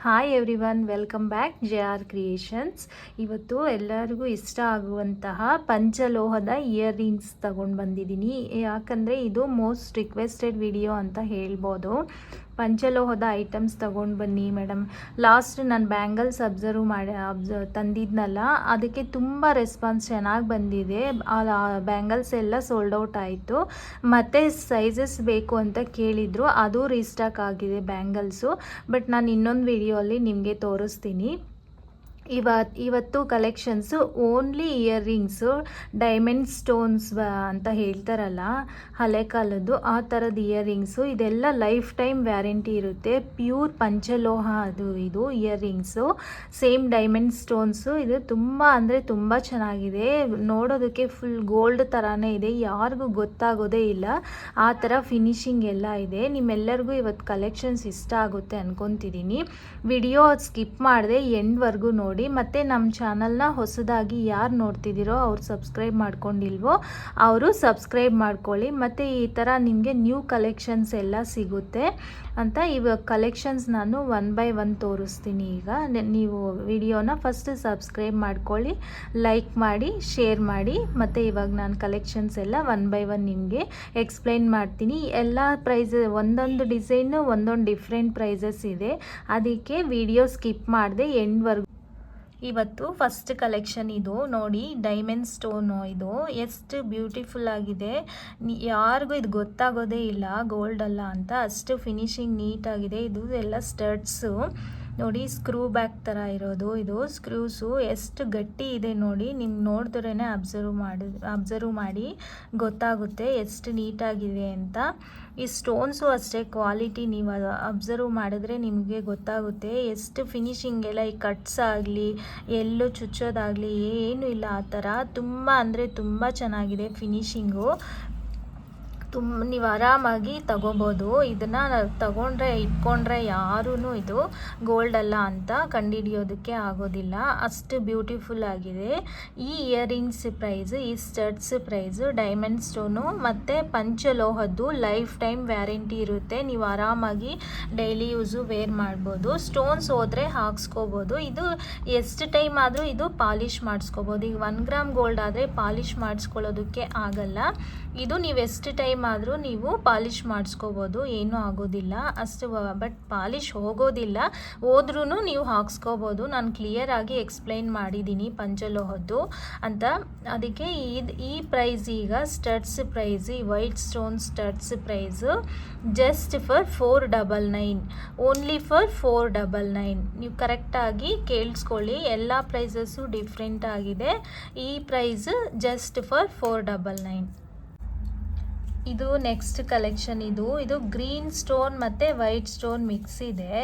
Hi everyone, welcome back JR creations. ಇವತ್ತು ಎಲ್ಲರಿಗೂ ಇಷ್ಟ ಆಗುವಂತಹ ಪಂಚಲೋಹದ ಇಯರಿಂಗ್ಸ್ ತಗೊಂಡು ಬಂದಿದ್ದೀನಿ. ಯಾಕಂದರೆ ಇದು ಮೋಸ್ಟ್ ರಿಕ್ವೆಸ್ಟೆಡ್ ವಿಡಿಯೋ ಅಂತ ಹೇಳ್ಬೋದು. ಪಂಚಲೋಹದ ಐಟಮ್ಸ್ ತೊಗೊಂಡು ಬನ್ನಿ ಮೇಡಮ್. ಲಾಸ್ಟ್ ನಾನು ಬ್ಯಾಂಗಲ್ಸ್ ತಂದಿದ್ನಲ್ಲ, ಅದಕ್ಕೆ ತುಂಬ ರೆಸ್ಪಾನ್ಸ್ ಚೆನ್ನಾಗಿ ಬಂದಿದೆ. ಬ್ಯಾಂಗಲ್ಸ್ ಎಲ್ಲ ಸೋಲ್ಡ್ ಔಟ್ ಆಯಿತು. ಮತ್ತು ಸೈಜಸ್ ಬೇಕು ಅಂತ ಕೇಳಿದರು, ಅದು ರೀಸ್ಟಾಕ್ ಆಗಿದೆ ಬ್ಯಾಂಗಲ್ಸು. ಬಟ್ ನಾನು ಇನ್ನೊಂದು ವಿಡಿಯೋ ಅಲ್ಲಿ ನಿಮಗೆ ತೋರಿಸ್ತೀನಿ. ಇವತ್ತು collections only earrings, diamond stones ಅಂತ ಹೇಳ್ತಾರಲ್ಲ ಹಳೆ ಕಾಲದ್ದು, ಆ ಥರದ ಇಯರಿಂಗ್ಸು. ಇದೆಲ್ಲ ಲೈಫ್ ಟೈಮ್ ವ್ಯಾರಂಟಿ ಇರುತ್ತೆ. ಪ್ಯೂರ್ ಪಂಚಲೋಹ ಇದು ಇಯರಿಂಗ್ಸು, ಸೇಮ್ ಡೈಮಂಡ್ ಸ್ಟೋನ್ಸು. ಇದು ತುಂಬ ಅಂದರೆ ತುಂಬ ಚೆನ್ನಾಗಿದೆ. ನೋಡೋದಕ್ಕೆ ಫುಲ್ ಗೋಲ್ಡ್ ಥರನೇ ಇದೆ, ಯಾರಿಗೂ ಗೊತ್ತಾಗೋದೇ ಇಲ್ಲ ಆ ಥರ ಫಿನಿಶಿಂಗ್ ಎಲ್ಲ ಇದೆ. ನಿಮ್ಮೆಲ್ಲರಿಗೂ ಇವತ್ತು ಕಲೆಕ್ಷನ್ಸ್ ಇಷ್ಟ ಆಗುತ್ತೆ ಅಂದ್ಕೊತಿದ್ದೀನಿ. ವಿಡಿಯೋ ಸ್ಕಿಪ್ ಮಾಡದೆ ಎಂಡ್ವರೆಗೂ ನೋಡಿ. ಮತ್ತು ನಮ್ಮ ಚಾನಲ್ನ ಹೊಸದಾಗಿ ಯಾರು ನೋಡ್ತಿದ್ದೀರೋ ಅವ್ರು ಸಬ್ಸ್ಕ್ರೈಬ್ ಮಾಡ್ಕೊಂಡಿಲ್ವೋ ಅವರು ಸಬ್ಸ್ಕ್ರೈಬ್ ಮಾಡ್ಕೊಳ್ಳಿ. ಮತ್ತು ಈ ಥರ ನಿಮಗೆ ನ್ಯೂ ಕಲೆಕ್ಷನ್ಸ್ ಎಲ್ಲ ಸಿಗುತ್ತೆ ಅಂತ ಇವಾಗ ಕಲೆಕ್ಷನ್ಸ್ ನಾನು 1 by 1 ತೋರಿಸ್ತೀನಿ. ಈಗ ನೀವು ವಿಡಿಯೋನ ಫಸ್ಟ್ ಸಬ್ಸ್ಕ್ರೈಬ್ ಮಾಡ್ಕೊಳ್ಳಿ, ಲೈಕ್ ಮಾಡಿ, ಶೇರ್ ಮಾಡಿ. ಮತ್ತು ಇವಾಗ ನಾನು ಕಲೆಕ್ಷನ್ಸ್ ಎಲ್ಲ 1 by 1 ನಿಮಗೆ ಎಕ್ಸ್ಪ್ಲೈನ್ ಮಾಡ್ತೀನಿ. ಎಲ್ಲ ಪ್ರೈಸ್, ಒಂದೊಂದು ಡಿಸೈನು ಒಂದೊಂದು ಡಿಫ್ರೆಂಟ್ ಪ್ರೈಸಸ್ ಇದೆ, ಅದಕ್ಕೆ ವಿಡಿಯೋ ಸ್ಕಿಪ್ ಮಾಡದೆ ಎಂಡ್ವರೆಗೂ. ಇವತ್ತು ಫಸ್ಟ್ ಕಲೆಕ್ಷನ್ ಇದು ನೋಡಿ, ಡೈಮಂಡ್ ಸ್ಟೋನು. ಇದು ಎಷ್ಟು ಬ್ಯೂಟಿಫುಲ್ ಆಗಿದೆ, ಯಾರಿಗೂ ಇದು ಗೊತ್ತಾಗೋದೇ ಇಲ್ಲ ಗೋಲ್ಡ್ ಅಲ್ಲ ಅಂತ, ಅಷ್ಟು ಫಿನಿಶಿಂಗ್ ನೀಟಾಗಿದೆ. ಇದು ಎಲ್ಲ ಸ್ಟಡ್ಸು ನೋಡಿ, ಸ್ಕ್ರೂ ಬ್ಯಾಕ್ ಥರ ಇರೋದು. ಇದು ಸ್ಕ್ರೂಸು ಎಷ್ಟು ಗಟ್ಟಿ ಇದೆ ನೋಡಿ, ನಿಮ್ಗೆ ನೋಡಿದ್ರೇ ಅಬ್ಸರ್ವ್ ಮಾಡಿ ಗೊತ್ತಾಗುತ್ತೆ ಎಷ್ಟು ನೀಟಾಗಿದೆ ಅಂತ. ಈ ಸ್ಟೋನ್ಸು ಅಷ್ಟೇ ಕ್ವಾಲಿಟಿ, ನೀವು ಅಬ್ಸರ್ವ್ ಮಾಡಿದ್ರೆ ನಿಮಗೆ ಗೊತ್ತಾಗುತ್ತೆ ಎಷ್ಟು ಫಿನಿಶಿಂಗ್ ಎಲ್ಲ. ಈ ಕಟ್ಸ್ ಆಗಲಿ, ಎಲ್ಲೂ ಚುಚ್ಚೋದಾಗಲಿ ಏನೂ ಇಲ್ಲ ಆ ಥರ. ತುಂಬ ಅಂದರೆ ತುಂಬ ಚೆನ್ನಾಗಿದೆ ಫಿನಿಶಿಂಗು. ನೀವು ಆರಾಮಾಗಿ ತಗೋಬೋದು. ಇದನ್ನು ಇಟ್ಕೊಂಡ್ರೆ ಯಾರೂ ಇದು ಗೋಲ್ಡ್ ಅಲ್ಲ ಅಂತ ಕಂಡುಹಿಡಿಯೋದಕ್ಕೆ ಆಗೋದಿಲ್ಲ, ಅಷ್ಟು ಬ್ಯೂಟಿಫುಲ್ ಆಗಿದೆ. ಈ ಇಯರಿಂಗ್ಸ್ ಪ್ರೈಸ್, ಈ ಸ್ಟಡ್ಸ್ ಪ್ರೈಸು, ಡೈಮಂಡ್ ಸ್ಟೋನು ಮತ್ತು ಪಂಚಲೋಹದ್ದು ಲೈಫ್ ಟೈಮ್ ವ್ಯಾರಂಟಿ ಇರುತ್ತೆ. ನೀವು ಆರಾಮಾಗಿ ಡೈಲಿ ಯೂಸು ವೇರ್ ಮಾಡ್ಬೋದು. ಸ್ಟೋನ್ಸ್ ಹೋದರೆ ಹಾಕ್ಸ್ಕೋಬೋದು. ಇದು ಎಷ್ಟು ಟೈಮ್ ಆದರೂ ಇದು ಪಾಲಿಷ್ ಮಾಡಿಸ್ಕೋಬೋದು. ಈಗ 1 ಗ್ರಾಮ್ ಗೋಲ್ಡ್ ಆದರೆ ಪಾಲಿಷ್ ಮಾಡಿಸ್ಕೊಳ್ಳೋದಕ್ಕೆ ಆಗಲ್ಲ. ಇದು ನೀವು ಎಷ್ಟು ಟೈಮ್ ಆದರೂ ನೀವು ಪಾಲಿಷ್ ಮಾಡಿಸ್ಕೋಬೋದು, ಏನೂ ಆಗೋದಿಲ್ಲ ಅಷ್ಟು. ಬಟ್ ಪಾಲಿಷ್ ಹೋಗೋದಿಲ್ಲ, ಹೋದ್ರೂ ನೀವು ಹಾಕ್ಸ್ಕೋಬೋದು. ನಾನು ಕ್ಲಿಯರ್ ಆಗಿ ಎಕ್ಸ್ಪ್ಲೈನ್ ಮಾಡಿದ್ದೀನಿ ಪಂಚಲೋಹದ್ದು ಅಂತ. ಅದಕ್ಕೆ ಈ ಪ್ರೈಸ್, ಈಗ ಸ್ಟಡ್ಸ್ ಪ್ರೈಸ್, ಈ white stone studs price just for 499, only for 499. ನೀವು ಕರೆಕ್ಟಾಗಿ ಕೇಳಿಸ್ಕೊಳ್ಳಿ, ಎಲ್ಲ ಪ್ರೈಸಸ್ಸು ಡಿಫ್ರೆಂಟ್ ಆಗಿದೆ. ಈ ಪ್ರೈಸ್ ಜಸ್ಟ್ ಫಾರ್ 499. ಇದು ನೆಕ್ಸ್ಟ್ ಕಲೆಕ್ಷನ್. ಇದು ಗ್ರೀನ್ ಸ್ಟೋನ್ ಮತ್ತು ವೈಟ್ ಸ್ಟೋನ್ ಮಿಕ್ಸ್ ಇದೆ.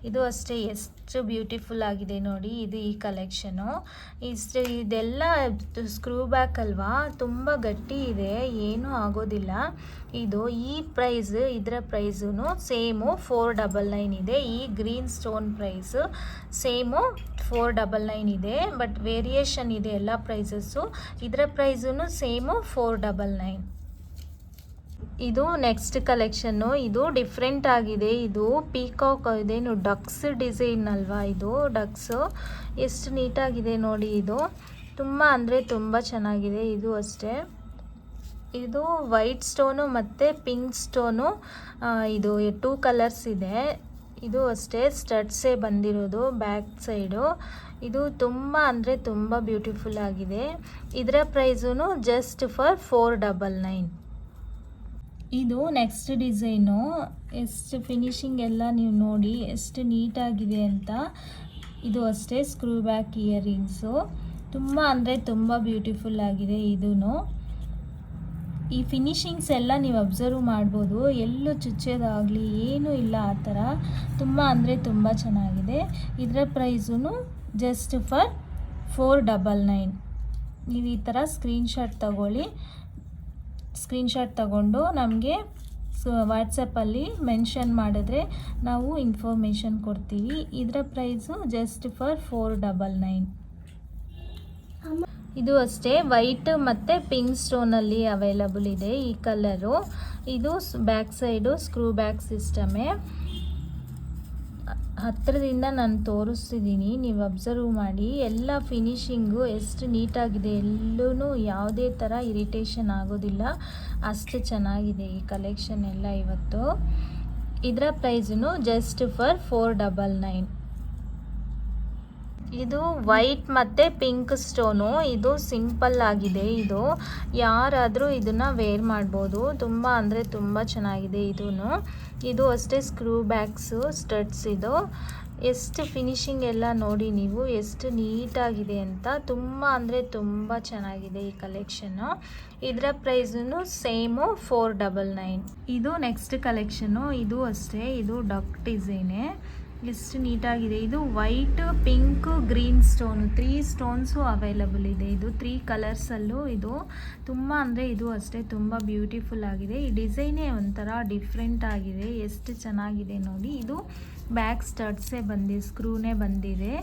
ಇದು ಅಷ್ಟೇ ಎಷ್ಟು ಬ್ಯೂಟಿಫುಲ್ ಆಗಿದೆ ನೋಡಿ. ಇದು ಈ ಕಲೆಕ್ಷನು ಇದೆಲ್ಲ ಸ್ಕ್ರೂ ಬ್ಯಾಕ್ ಅಲ್ವಾ, ತುಂಬ ಗಟ್ಟಿ ಇದೆ, ಏನೂ ಆಗೋದಿಲ್ಲ. ಈ ಪ್ರೈಸ್, ಇದರ ಪ್ರೈಸು ಸೇಮು 499 ಇದೆ. ಈ ಗ್ರೀನ್ ಸ್ಟೋನ್ ಪ್ರೈಸು ಸೇಮು 499 ಇದೆ. ಬಟ್ ವೇರಿಯೇಷನ್ ಇದೆ ಎಲ್ಲ ಪ್ರೈಸಸ್ಸು. ಇದರ ಪ್ರೈಸು ಸೇಮು 499. ಇದು ನೆಕ್ಸ್ಟ್ ಕಲೆಕ್ಷನ್ನು. ಇದು ಡಿಫ್ರೆಂಟ್ ಆಗಿದೆ. ಇದು ಪೀಕಾಕ್, ಇದೇನು ಡಕ್ಸ್ ಡಿಸೈನ್ ಅಲ್ವಾ, ಇದು ಡಕ್ಸು ಎಷ್ಟು ನೀಟಾಗಿದೆ ನೋಡಿ. ಇದು ತುಂಬ ಅಂದರೆ ತುಂಬ ಚೆನ್ನಾಗಿದೆ. ಇದು ಅಷ್ಟೇ, ಇದು ವೈಟ್ ಸ್ಟೋನು ಮತ್ತು ಪಿಂಕ್ ಸ್ಟೋನು, ಇದು 2 ಕಲರ್ಸ್ ಇದೆ. ಇದು ಅಷ್ಟೇ ಸ್ಟಡ್ಸೇ ಬಂದಿರೋದು ಬ್ಯಾಕ್ ಸೈಡು. ಇದು ತುಂಬ ಅಂದರೆ ತುಂಬ ಬ್ಯೂಟಿಫುಲ್ ಆಗಿದೆ. ಇದರ ಪ್ರೈಸು ಜಸ್ಟ್ ಫಾರ್ 499. ಇದು ನೆಕ್ಸ್ಟ್ ಡಿಸೈನು. ಎಷ್ಟು ಫಿನಿಶಿಂಗ್ ಎಲ್ಲ ನೀವು ನೋಡಿ ಎಷ್ಟು ನೀಟಾಗಿದೆ ಅಂತ. ಇದು ಅಷ್ಟೇ ಸ್ಕ್ರೂ ಬ್ಯಾಕ್ ಇಯರಿಂಗ್ಸು, ತುಂಬ ಅಂದರೆ ತುಂಬ ಬ್ಯೂಟಿಫುಲ್ ಆಗಿದೆ. ಈ ಫಿನಿಶಿಂಗ್ಸ್ ಎಲ್ಲ ನೀವು ಅಬ್ಸರ್ವ್ ಮಾಡ್ಬೋದು, ಎಲ್ಲೂ ಚುಚ್ಚೋದಾಗಲಿ ಏನೂ ಇಲ್ಲ ಆ ಥರ. ತುಂಬ ಅಂದರೆ ತುಂಬ ಚೆನ್ನಾಗಿದೆ. ಇದರ ಪ್ರೈಸು ಜಸ್ಟ್ ಫಾರ್ 499. ನೀವು ಈ ಥರ ಸ್ಕ್ರೀನ್ಶಾಟ್ ತಗೊಂಡು ನಮಗೆ ವಾಟ್ಸಪ್ಪಲ್ಲಿ ಮೆನ್ಷನ್ ಮಾಡಿದ್ರೆ ನಾವು ಇನ್ಫಾರ್ಮೇಷನ್ ಕೊಡ್ತೀವಿ. ಇದರ ಪ್ರೈಸು ಜಸ್ಟ್ ಫಾರ್ 499. ಇದು ಅಷ್ಟೇ ವೈಟ್ ಮತ್ತು ಪಿಂಕ್ ಸ್ಟೋನಲ್ಲಿ ಅವೈಲಬಲ್ ಇದೆ ಈ ಕಲರು. ಇದು ಬ್ಯಾಕ್ ಸೈಡು ಸ್ಕ್ರೂ ಬ್ಯಾಕ್ ಸಿಸ್ಟಮೇ. ಹತ್ತಿರದಿಂದ ನಾನು ತೋರಿಸ್ತಿದ್ದೀನಿ, ನೀವು ಅಬ್ಸರ್ವ್ ಮಾಡಿ. ಎಲ್ಲ ಫಿನಿಶಿಂಗು ಎಷ್ಟು ನೀಟಾಗಿದೆ, ಎಲ್ಲೂ ಯಾವುದೇ ಥರ ಇರಿಟೇಷನ್ ಆಗೋದಿಲ್ಲ, ಅಷ್ಟು ಚೆನ್ನಾಗಿದೆ ಈ ಕಲೆಕ್ಷನ್ ಎಲ್ಲ ಇವತ್ತು. ಇದರ ಪ್ರೈಸು ಜಸ್ಟ್ ಫಾರ್ 499. ಇದು ವೈಟ್ ಮತ್ತು ಪಿಂಕ್ ಸ್ಟೋನು, ಇದು ಸಿಂಪಲ್ ಆಗಿದೆ. ಇದು ಯಾರಾದರೂ ಇದನ್ನು ವೇರ್ ಮಾಡ್ಬೋದು, ತುಂಬ ಅಂದರೆ ತುಂಬ ಚೆನ್ನಾಗಿದೆ. ಇದು ಅಷ್ಟೇ ಸ್ಕ್ರೂ ಬ್ಯಾಗ್ಸು ಸ್ಟಡ್ಸ್. ಇದು ಎಷ್ಟು ಫಿನಿಶಿಂಗ್ ಎಲ್ಲ ನೋಡಿ ನೀವು, ಎಷ್ಟು ನೀಟಾಗಿದೆ ಅಂತ. ತುಂಬ ಅಂದರೆ ತುಂಬ ಚೆನ್ನಾಗಿದೆ ಈ ಕಲೆಕ್ಷನ್ನು. ಇದರ ಪ್ರೈಸು ಸೇಮು 499. ಇದು ನೆಕ್ಸ್ಟ್ ಕಲೆಕ್ಷನ್ನು, ಇದು ಅಷ್ಟೇ, ಇದು ಡಕ್ ಡಿಸೈನೇ. ಎಷ್ಟು ನೀಟಾಗಿದೆ. ಇದು white, pink, green stone, 3 stones available ಇದೆ. ಇದು 3 ಕಲರ್ಸಲ್ಲೂ ಇದು ತುಂಬ ಅಂದರೆ ಇದು ಅಷ್ಟೇ ತುಂಬ ಬ್ಯೂಟಿಫುಲ್ ಆಗಿದೆ. ಈ ಡಿಸೈನೇ ಒಂಥರ ಡಿಫ್ರೆಂಟ್ ಆಗಿದೆ, ಎಷ್ಟು ಚೆನ್ನಾಗಿದೆ ನೋಡಿ. ಇದು ಬ್ಯಾಕ್ ಸ್ಟಡ್ಸೇ ಬಂದಿದೆ, ಸ್ಕ್ರೂನೇ ಬಂದಿದೆ.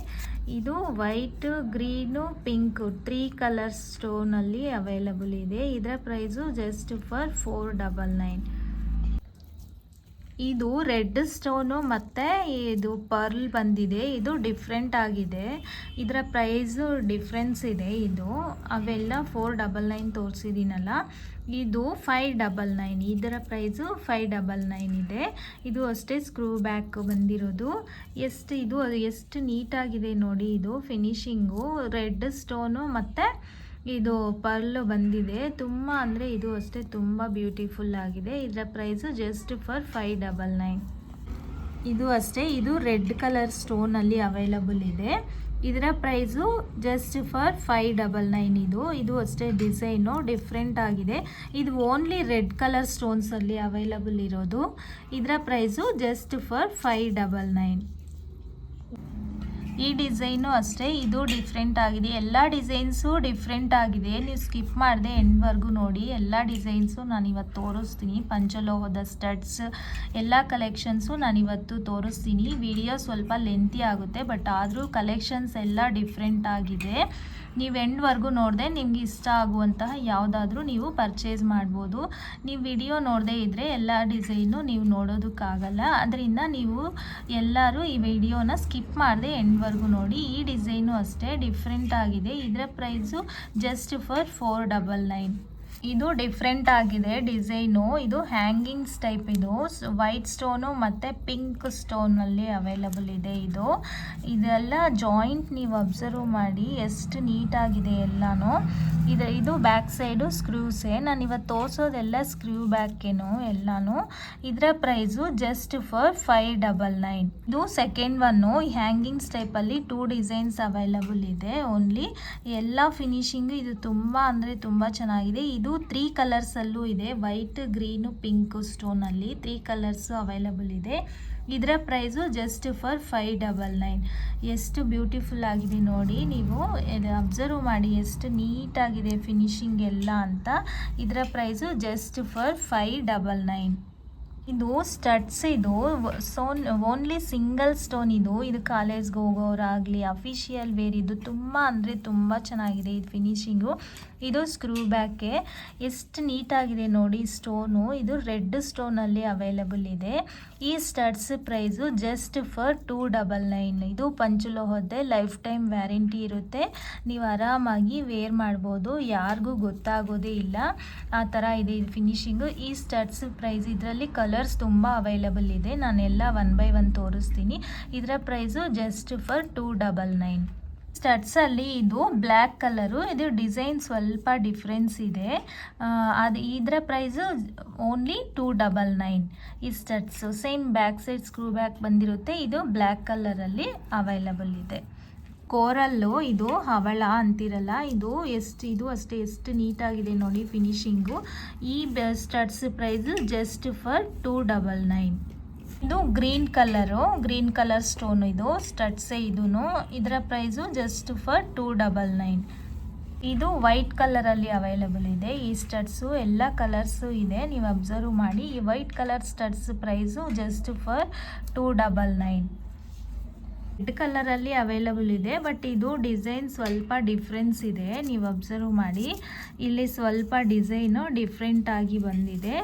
ಇದು ವೈಟ್, ಗ್ರೀನು, ಪಿಂಕ್ 3 ಕಲರ್ಸ್ ಸ್ಟೋನಲ್ಲಿ ಅವೈಲಬಲ್ ಇದೆ. ಇದರ ಪ್ರೈಸು ಜಸ್ಟ್ ಫಾರ್ 499. ಇದು ರೆಡ್ ಸ್ಟೋನು ಮತ್ತು ಇದು ಪರ್ಲ್ ಬಂದಿದೆ. ಇದು ಡಿಫ್ರೆಂಟ್ ಆಗಿದೆ, ಇದರ ಪ್ರೈಸು ಡಿಫ್ರೆನ್ಸ್ ಇದೆ. ಇದು ಅವೆಲ್ಲ 499 ತೋರಿಸಿದ್ದೀನಲ್ಲ, ಇದು 599. ಇದರ ಪ್ರೈಸು 599 ಇದೆ. ಇದು ಅಷ್ಟೇ ಸ್ಕ್ರೂ ಬ್ಯಾಕ್ ಬಂದಿರೋದು. ಎಷ್ಟು ನೀಟಾಗಿದೆ ನೋಡಿ. ಇದು ಫಿನಿಶಿಂಗು ರೆಡ್ ಸ್ಟೋನು ಮತ್ತು ಇದು ಪರ್ಲ್ ಬಂದಿದೆ. ತುಂಬ ಅಂದರೆ ಇದು ಅಷ್ಟೇ ತುಂಬ ಬ್ಯೂಟಿಫುಲ್ ಆಗಿದೆ. ಇದರ ಪ್ರೈಸು ಜಸ್ಟ್ ಫಾರ್ 599. ಇದು ಅಷ್ಟೇ, ಇದು ರೆಡ್ ಕಲರ್ ಸ್ಟೋನಲ್ಲಿ ಅವೈಲಬಲ್ ಇದೆ. ಇದರ ಪ್ರೈಸು ಜಸ್ಟ್ ಫಾರ್ 599. ಇದು ಅಷ್ಟೇ ಡಿಸೈನು ಡಿಫ್ರೆಂಟ್ ಆಗಿದೆ. ಇದು ಓನ್ಲಿ ರೆಡ್ ಕಲರ್ ಸ್ಟೋನ್ಸಲ್ಲಿ ಅವೈಲಬಲ್ ಇರೋದು. ಇದರ ಪ್ರೈಸು ಜಸ್ಟ್ ಫಾರ್ 599. ಈ ಡಿಸೈನು ಅಷ್ಟೇ, ಇದು ಡಿಫ್ರೆಂಟ್ ಆಗಿದೆ. ಎಲ್ಲ ಡಿಸೈನ್ಸು ಡಿಫ್ರೆಂಟ್ ಆಗಿದೆ, ನೀವು ಸ್ಕಿಪ್ ಮಾಡದೆ ಎಂಡ್ವರೆಗೂ ನೋಡಿ. ಎಲ್ಲ ಡಿಸೈನ್ಸು ನಾನಿವತ್ತು ತೋರಿಸ್ತೀನಿ. ಪಂಚಲೋಹದ ಸ್ಟಡ್ಸ್ ಎಲ್ಲ ಕಲೆಕ್ಷನ್ಸು ನಾನಿವತ್ತು ತೋರಿಸ್ತೀನಿ. ವಿಡಿಯೋ ಸ್ವಲ್ಪ ಲೆಂತಿ ಆಗುತ್ತೆ, ಬಟ್ ಆದರೂ ಕಲೆಕ್ಷನ್ಸ್ ಎಲ್ಲ ಡಿಫ್ರೆಂಟ್ ಆಗಿದೆ. ನೀವು ಎಂಡ್ವರೆಗೂ ನೋಡಿದೆ ನಿಮ್ಗೆ ಇಷ್ಟ ಆಗುವಂತಹ ಯಾವುದಾದ್ರೂ ನೀವು ಪರ್ಚೇಸ್ ಮಾಡ್ಬೋದು. ನೀವು ವಿಡಿಯೋ ನೋಡದೇ ಇದ್ದರೆ ಎಲ್ಲ ಡಿಸೈನು ನೀವು ನೋಡೋದಕ್ಕಾಗಲ್ಲ. ಅದರಿಂದ ನೀವು ಎಲ್ಲರೂ ಈ ವಿಡಿಯೋನ ಸ್ಕಿಪ್ ಮಾಡದೆ ಎಂಡ್ವರೆಗೂ ನೋಡಿ. ಈ ಡಿಸೈನು ಅಷ್ಟೇ ಡಿಫ್ರೆಂಟ್ ಆಗಿದೆ. ಇದರ ಪ್ರೈಸು ಜಸ್ಟ್ ಫಾರ್ 499. ಇದು ಡಿಫ್ರೆಂಟ್ ಆಗಿದೆ ಡಿಸೈನು. ಇದು ಹ್ಯಾಂಗಿಂಗ್ಸ್ ಟೈಪ್. ಇದು ವೈಟ್ ಸ್ಟೋನು ಮತ್ತು ಪಿಂಕ್ ಸ್ಟೋನಲ್ಲಿ ಅವೈಲಬಲ್ ಇದೆ. ಇದೆಲ್ಲ ಜಾಯಿಂಟ್ ನೀವು ಅಬ್ಸರ್ವ್ ಮಾಡಿ ಎಷ್ಟು ನೀಟಾಗಿದೆ ಎಲ್ಲನೂ. ಇದು ಬ್ಯಾಕ್ ಸೈಡು ಸ್ಕ್ರೂಸೇ. ನಾನು ಇವತ್ತು ತೋರಿಸೋದೆಲ್ಲ ಸ್ಕ್ರೂ ಬ್ಯಾಕೇನು ಎಲ್ಲನೂ. ಇದರ ಪ್ರೈಸು ಜಸ್ಟ್ ಫಾರ್ 599. ಇದು ಸೆಕೆಂಡ್ ಒನ್ನು. ಹ್ಯಾಂಗಿಂಗ್ಸ್ ಟೈಪಲ್ಲಿ 2 ಡಿಸೈನ್ಸ್ ಅವೈಲಬಲ್ ಇದೆ ಓನ್ಲಿ. ಎಲ್ಲ ಫಿನಿಶಿಂಗು ಇದು ತುಂಬ ಅಂದರೆ ತುಂಬ ಚೆನ್ನಾಗಿದೆ. ಇದು 3 ಕಲರ್ಸಲ್ಲೂ ಇದೆ, ವೈಟ್, ಗ್ರೀನು, ಪಿಂಕ್ ಸ್ಟೋನಲ್ಲಿ 3 ಕಲರ್ಸು ಅವೈಲಬಲ್ ಇದೆ. ಇದರ ಪ್ರೈಸು ಜಸ್ಟ್ ಫಾರ್ 599. ಎಷ್ಟು ಬ್ಯೂಟಿಫುಲ್ ಆಗಿದೆ ನೋಡಿ. ನೀವು ಅಬ್ಸರ್ವ್ ಮಾಡಿ ಎಷ್ಟು ನೀಟಾಗಿದೆ ಫಿನಿಶಿಂಗ್ ಎಲ್ಲ ಅಂತ. ಇದರ ಪ್ರೈಸು ಜಸ್ಟ್ ಫಾರ್ 599. ಇದು ಸ್ಟಡ್ಸ್. ಇದು ಓನ್ಲಿ ಸಿಂಗಲ್ ಸ್ಟೋನ್. ಇದು ಕಾಲೇಜ್ಗೆ ಹೋಗೋರಾಗಲಿ ಅಫಿಷಿಯಲ್ ವೇರ್. ಇದು ತುಂಬ ಅಂದರೆ ತುಂಬ ಚೆನ್ನಾಗಿದೆ ಇದು ಫಿನಿಶಿಂಗು. ಇದು ಸ್ಕ್ರೂ ಬ್ಯಾಕೆ. ಎಷ್ಟು ನೀಟಾಗಿದೆ ನೋಡಿ ಸ್ಟೋನು. ಇದು ರೆಡ್ ಸ್ಟೋನಲ್ಲಿ ಅವೈಲಬಲ್ ಇದೆ. ಈ ಸ್ಟಡ್ಸ್ ಪ್ರೈಸು ಜಸ್ಟ್ ಫಾರ್ 299. ಇದು ಪಂಚಲೋಹದ್ದೇ, ಲೈಫ್ ಟೈಮ್ ವ್ಯಾರಂಟಿ ಇರುತ್ತೆ. ನೀವು ಆರಾಮಾಗಿ ವೇರ್ ಮಾಡ್ಬೋದು, ಯಾರಿಗೂ ಗೊತ್ತಾಗೋದೇ ಇಲ್ಲ, ಆ ಥರ ಇದೆ ಇದು ಫಿನಿಶಿಂಗು. ಈ ಸ್ಟಡ್ಸ್ ಪ್ರೈಸ್, ಇದರಲ್ಲಿ ಕಲರ್ಸ್ ತುಂಬ ಅವೈಲಬಲ್ ಇದೆ. ನಾನೆಲ್ಲ 1 by 1 ತೋರಿಸ್ತೀನಿ. ಇದರ ಪ್ರೈಸು ಜಸ್ಟ್ ಫಾರ್ 299. ಸ್ಟಡ್ಸಲ್ಲಿ ಇದು ಬ್ಲ್ಯಾಕ್ ಕಲರು. ಇದು ಡಿಸೈನ್ ಸ್ವಲ್ಪ ಡಿಫ್ರೆನ್ಸ್ ಇದೆ. ಇದರ ಪ್ರೈಸು ಓನ್ಲಿ 299. ಈ studs same back side screw back ಬಂದಿರುತ್ತೆ. ಇದು ಬ್ಲ್ಯಾಕ್ ಕಲರಲ್ಲಿ ಅವೈಲಬಲ್ ಇದೆ. ಕೋರಲ್ಲು, ಇದು ಹವಳ ಅಂತಿರಲ್ಲ, ಇದು ಅಷ್ಟೇ ಎಷ್ಟು ನೀಟಾಗಿದೆ ನೋಡಿ ಫಿನಿಶಿಂಗು. ಈ ಸ್ಟಡ್ಸ್ ಪ್ರೈಸು ಜಸ್ಟ್ ಫಾರ್ 299. ಇದು ಗ್ರೀನ್ ಕಲರ್ ಸ್ಟೋನ್. ಇದು ಸ್ಟಡ್ಸೇ ಇದೂ. ಇದರ ಪ್ರೈಸು ಜಸ್ಟ್ ಫಾರ್ 299. ಇದು ವೈಟ್ ಕಲರಲ್ಲಿ ಅವೈಲಬಲ್ ಇದೆ. ಈ ಸ್ಟಡ್ಸು ಎಲ್ಲ ಕಲರ್ಸು ಇದೆ, ನೀವು ಅಬ್ಸರ್ವ್ ಮಾಡಿ. ಈ white colour studs price just for 299. Red ಕಲರಲ್ಲಿ ಅವೈಲಬಲ್ ಇದೆ, ಬಟ್ ಇದು ಡಿಸೈನ್ ಸ್ವಲ್ಪ ಡಿಫ್ರೆನ್ಸ್ ಇದೆ, ನೀವು ಅಬ್ಸರ್ವ್ ಮಾಡಿ. ಇಲ್ಲಿ ಸ್ವಲ್ಪ ಡಿಸೈನು ಡಿಫ್ರೆಂಟ್ ಆಗಿ ಬಂದಿದೆ.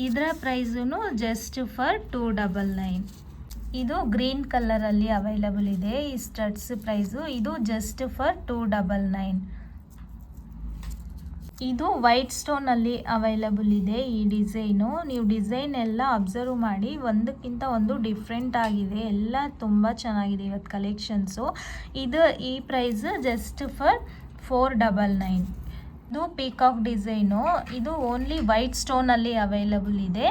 ಇದರ ಪ್ರೈಸು ಜಸ್ಟ್ ಫಾರ್ 299. ಇದು ಗ್ರೀನ್ ಕಲರಲ್ಲಿ ಅವೈಲಬಲ್ ಇದೆ. ಈ ಸ್ಟಡ್ಸ್ ಪ್ರೈಸು ಇದು ಜಸ್ಟ್ ಫಾರ್ 299. ಇದು ವೈಟ್ ಸ್ಟೋನಲ್ಲಿ ಅವೈಲಬಲ್ ಇದೆ. ಈ ಡಿಸೈನು ನೀವು ಡಿಸೈನ್ ಎಲ್ಲ ಅಬ್ಸರ್ವ್ ಮಾಡಿ, ಒಂದಕ್ಕಿಂತ ಒಂದು ಡಿಫ್ರೆಂಟ್ ಆಗಿದೆ. ಎಲ್ಲ ತುಂಬ ಚೆನ್ನಾಗಿದೆ ಇವತ್ತು ಕಲೆಕ್ಷನ್ಸು. ಈ ಪ್ರೈಸ್ ಜಸ್ಟ್ ಫಾರ್ 499. ಇದು ಪೀಕಾಕ್ ಡಿಸೈನು. ಇದು ಓನ್ಲಿ ವೈಟ್ ಸ್ಟೋನಲ್ಲಿ ಅವೈಲಬಲ್ ಇದೆ.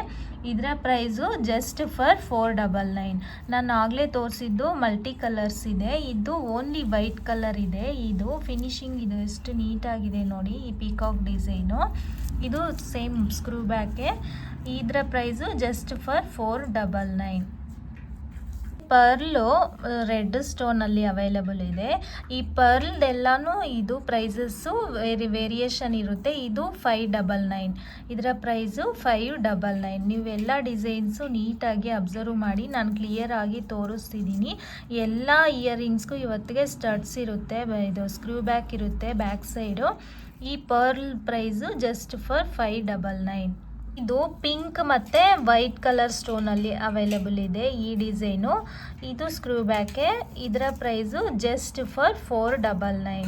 ಇದರ ಪ್ರೈಸು ಜಸ್ಟ್ ಫಾರ್ 499. ನಾನು ಆಗಲೇ ತೋರಿಸಿದ್ದು ಮಲ್ಟಿ ಕಲರ್ಸ್ ಇದೆ, ಇದು ಓನ್ಲಿ ವೈಟ್ ಕಲರ್ ಇದೆ. ಇದು ಫಿನಿಶಿಂಗ್ ಇದು ಎಷ್ಟು ನೀಟಾಗಿದೆ ನೋಡಿ. ಈ ಪೀಕಾಕ್ ಡಿಸೈನು ಇದು ಸೇಮ್ ಸ್ಕ್ರೂ ಬ್ಯಾಕೆ. ಇದರ price just for 499. Pearl red ಸ್ಟೋನಲ್ಲಿ ಅವೈಲಬಲ್ ಇದೆ. ಈ ಪರ್ಲ್ದೆಲ್ಲನೂ ಇದು ಪ್ರೈಸಸ್ಸು ವೇರಿಯೇಷನ್ ಇರುತ್ತೆ. ಇದು 599. ಇದರ ಪ್ರೈಸು 599. ನೀವೆಲ್ಲ ಡಿಸೈನ್ಸು ನೀಟಾಗಿ ಅಬ್ಸರ್ವ್ ಮಾಡಿ, ನಾನು ಕ್ಲಿಯರ್ ಆಗಿ ತೋರಿಸ್ತಿದ್ದೀನಿ. ಎಲ್ಲ ಇಯರಿಂಗ್ಸ್ಗೂ ಇವತ್ತಿಗೆ ಸ್ಟಡ್ಸ್ ಇರುತ್ತೆ, ಇದು ಸ್ಕ್ರೂ ಬ್ಯಾಕ್ ಇರುತ್ತೆ ಬ್ಯಾಕ್ ಸೈಡು. ಈ ಪರ್ಲ್ ಪ್ರೈಸು ಜಸ್ಟ್ ಫಾರ್ 599. ಇದು ಪಿಂಕ್ ಮತ್ತು ವೈಟ್ ಕಲರ್ ಸ್ಟೋನಲ್ಲಿ ಅವೈಲಬಲ್ ಇದೆ. ಈ ಡಿಸೈನು ಇದು ಸ್ಕ್ರೂ ಬ್ಯಾಕೆ. ಇದರ ಪ್ರೈಸು ಜಸ್ಟ್ ಫಾರ್ 499.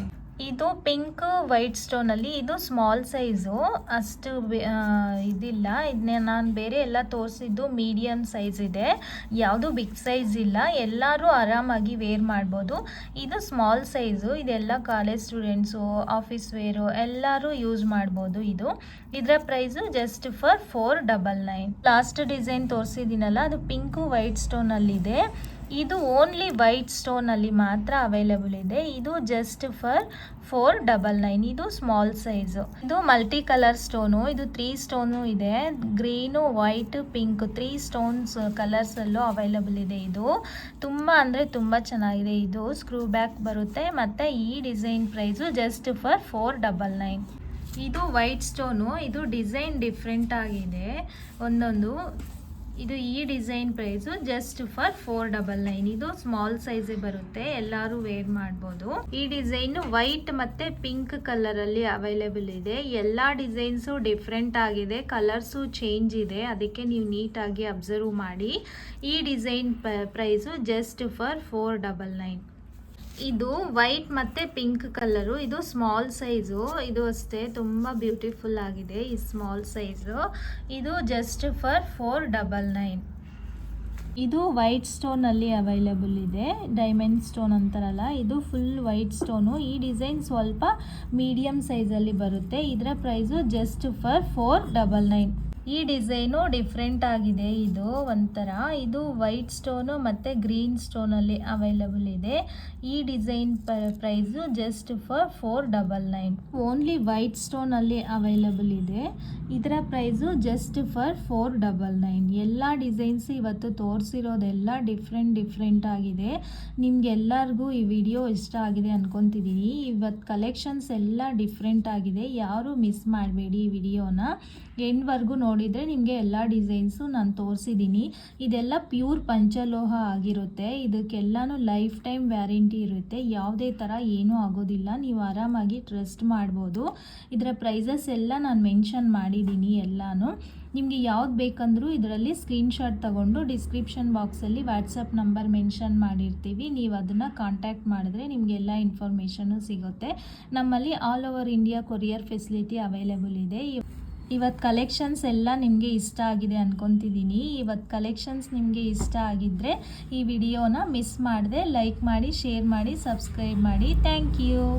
ಇದು ಪಿಂಕ್ ವೈಟ್ ಸ್ಟೋನಲ್ಲಿ, ಇದು ಸ್ಮಾಲ್ ಸೈಜು, ಅಷ್ಟು ಇದಿಲ್ಲ. ಇದನ್ನೇ ನಾನು ಬೇರೆ ಎಲ್ಲ ತೋರಿಸಿದ್ದು ಮೀಡಿಯಮ್ ಸೈಜ್ ಇದೆ, ಯಾವುದು ಬಿಗ್ ಸೈಜ್ ಇಲ್ಲ. ಎಲ್ಲರೂ ಆರಾಮಾಗಿ ವೇರ್ ಮಾಡ್ಬೋದು. ಇದು ಸ್ಮಾಲ್ ಸೈಜು, ಇದೆಲ್ಲ ಕಾಲೇಜ್ ಸ್ಟೂಡೆಂಟ್ಸು, ಆಫೀಸ್ ವೇರು ಎಲ್ಲರೂ ಯೂಸ್ ಮಾಡ್ಬೋದು. ಇದರ price just for 499. Last design ತೋರಿಸಿದ್ದೀನಲ್ಲ, ಅದು ಪಿಂಕು ವೈಟ್ ಸ್ಟೋನಲ್ಲಿದೆ. ಇದು ಓನ್ಲಿ ವೈಟ್ ಸ್ಟೋನಲ್ಲಿ ಮಾತ್ರ ಅವೈಲಬಲ್ ಇದೆ. ಇದು ಜಸ್ಟ್ ಫಾರ್ 499. ಇದು ಸ್ಮಾಲ್ ಸೈಜು. ಇದು ಮಲ್ಟಿ ಕಲರ್ ಸ್ಟೋನು. ಇದು 3 ಸ್ಟೋನು ಇದೆ, ಗ್ರೀನು ವೈಟ್ ಪಿಂಕ್ 3 ಸ್ಟೋನ್ಸ್ ಕಲರ್ಸಲ್ಲೂ ಅವೈಲಬಲ್ ಇದೆ. ಇದು ತುಂಬ ಅಂದರೆ ತುಂಬ ಚೆನ್ನಾಗಿದೆ. ಇದು ಸ್ಕ್ರೂ ಬ್ಯಾಕ್ ಬರುತ್ತೆ. ಮತ್ತು ಈ ಡಿಸೈನ್ ಪ್ರೈಸು ಜಸ್ಟ್ ಫಾರ್ 499. ಇದು ವೈಟ್ ಸ್ಟೋನು. ಇದು ಡಿಸೈನ್ ಡಿಫ್ರೆಂಟ್ ಆಗಿದೆ ಒಂದೊಂದು. ಇದು ಈ ಡಿಸೈನ್ ಪ್ರೈಸು ಜಸ್ಟ್ ಫಾರ್ 499. ಇದು ಸ್ಮಾಲ್ ಸೈಜೇ ಬರುತ್ತೆ, ಎಲ್ಲರೂ ವೇರ್ ಮಾಡ್ಬೋದು. ಈ ಡಿಸೈನು ವೈಟ್ ಮತ್ತು ಪಿಂಕ್ ಕಲರಲ್ಲಿ ಅವೈಲೇಬಲ್ ಇದೆ. ಎಲ್ಲ ಡಿಸೈನ್ಸು ಡಿಫ್ರೆಂಟ್ ಆಗಿದೆ, ಕಲರ್ಸು ಚೇಂಜ್ ಇದೆ, ಅದಕ್ಕೆ ನೀವು ನೀಟಾಗಿ ಅಬ್ಸರ್ವ್ ಮಾಡಿ. ಈ ಡಿಸೈನ್ ಪ್ರೈಸು ಜಸ್ಟ್ ಫಾರ್ 499. ಇದು ವೈಟ್ ಮತ್ತು ಪಿಂಕ್ ಕಲರು. ಇದು ಸ್ಮಾಲ್ ಸೈಜು. ಇದು ಅಷ್ಟೇ ತುಂಬ ಬ್ಯೂಟಿಫುಲ್ ಆಗಿದೆ ಈ ಸ್ಮಾಲ್ ಸೈಜು. ಇದು ಜಸ್ಟ್ ಫಾರ್ 499. ಇದು ವೈಟ್ ಸ್ಟೋನಲ್ಲಿ ಅವೈಲಬಲ್ ಇದೆ. ಡೈಮಂಡ್ ಸ್ಟೋನ್ ಅಂತಾರಲ್ಲ, ಇದು ಫುಲ್ ವೈಟ್ ಸ್ಟೋನು. ಈ ಡಿಸೈನ್ ಸ್ವಲ್ಪ ಮೀಡಿಯಮ್ ಸೈಜಲ್ಲಿ ಬರುತ್ತೆ. ಇದರ ಪ್ರೈಸು ಜಸ್ಟ್ ಫಾರ್ 499. ಈ ಡಿಸೈನು ಡಿಫ್ರೆಂಟ್ ಆಗಿದೆ. ಇದು ಒಂಥರ, ಇದು ವೈಟ್ ಸ್ಟೋನು ಮತ್ತು ಗ್ರೀನ್ ಸ್ಟೋನಲ್ಲಿ ಅವೈಲಬಲ್ ಇದೆ. ಈ design price just for 499. Only white ಸ್ಟೋನಲ್ಲಿ ಅವೈಲಬಲ್ ಇದೆ. ಇದರ ಪ್ರೈಸು ಜಸ್ಟ್ ಫಾರ್ 499. ಎಲ್ಲ ಡಿಸೈನ್ಸ್ ಇವತ್ತು ತೋರಿಸಿರೋದೆಲ್ಲ ಡಿಫ್ರೆಂಟ್ ಆಗಿದೆ. ನಿಮ್ಗೆಲ್ಲರಿಗೂ ಈ ವಿಡಿಯೋ ಇಷ್ಟ ಆಗಿದೆ ಅನ್ಕೊತಿದ್ದೀನಿ. ಇವತ್ತು ಕಲೆಕ್ಷನ್ಸ್ ಎಲ್ಲ ಡಿಫ್ರೆಂಟ್ ಆಗಿದೆ, ಯಾರೂ ಮಿಸ್ ಮಾಡಬೇಡಿ. ಈ ವಿಡಿಯೋನ ಎಂಡ್ವರೆಗೂ ನೋಡಿದರೆ ನಿಮಗೆ ಎಲ್ಲ ಡಿಸೈನ್ಸು ನಾನು ತೋರಿಸಿದ್ದೀನಿ. ಇದೆಲ್ಲ ಪ್ಯೂರ್ ಪಂಚಲೋಹ ಆಗಿರುತ್ತೆ. ಇದಕ್ಕೆಲ್ಲನೂ ಲೈಫ್ ಟೈಮ್ ವ್ಯಾರಂಟಿ ಇರುತ್ತೆ, ಯಾವುದೇ ಥರ ಏನೂ ಆಗೋದಿಲ್ಲ. ನೀವು ಆರಾಮಾಗಿ ಟ್ರಸ್ಟ್ ಮಾಡ್ಬೋದು. ಇದರ ಪ್ರೈಸಸ್ ಎಲ್ಲ ನಾನು ಮೆನ್ಷನ್ ಮಾಡಿದ್ದೀನಿ ಎಲ್ಲನೂ. ನಿಮಗೆ ಯಾವ್ದು ಬೇಕಂದ್ರೂ ಇದರಲ್ಲಿ ಸ್ಕ್ರೀನ್ಶಾಟ್ ತಗೊಂಡು ಡಿಸ್ಕ್ರಿಪ್ಷನ್ ಬಾಕ್ಸಲ್ಲಿ ವಾಟ್ಸಪ್ ನಂಬರ್ ಮೆನ್ಷನ್ ಮಾಡಿರ್ತೀವಿ. ನೀವು ಅದನ್ನು ಕಾಂಟ್ಯಾಕ್ಟ್ ಮಾಡಿದ್ರೆ ನಿಮಗೆಲ್ಲ ಇನ್ಫಾರ್ಮೇಷನ್ನು ಸಿಗುತ್ತೆ. ನಮ್ಮಲ್ಲಿ all over India courier facility available ಇದೆ. ಇವತ್ತು ಕಲೆಕ್ಷನ್ಸ್ ಎಲ್ಲ ನಿಮಗೆ ಇಷ್ಟ ಆಗಿದೆ ಅನ್ಕೊತಿದ್ದೀನಿ. ಇವತ್ತು ಕಲೆಕ್ಷನ್ಸ್ ನಿಮಗೆ ಇಷ್ಟ ಆಗಿದ್ದರೆ ಈ ವಿಡಿಯೋನ ಮಿಸ್ ಮಾಡದೆ ಲೈಕ್ ಮಾಡಿ, ಶೇರ್ ಮಾಡಿ, ಸಬ್ಸ್ಕ್ರೈಬ್ ಮಾಡಿ. Thank you.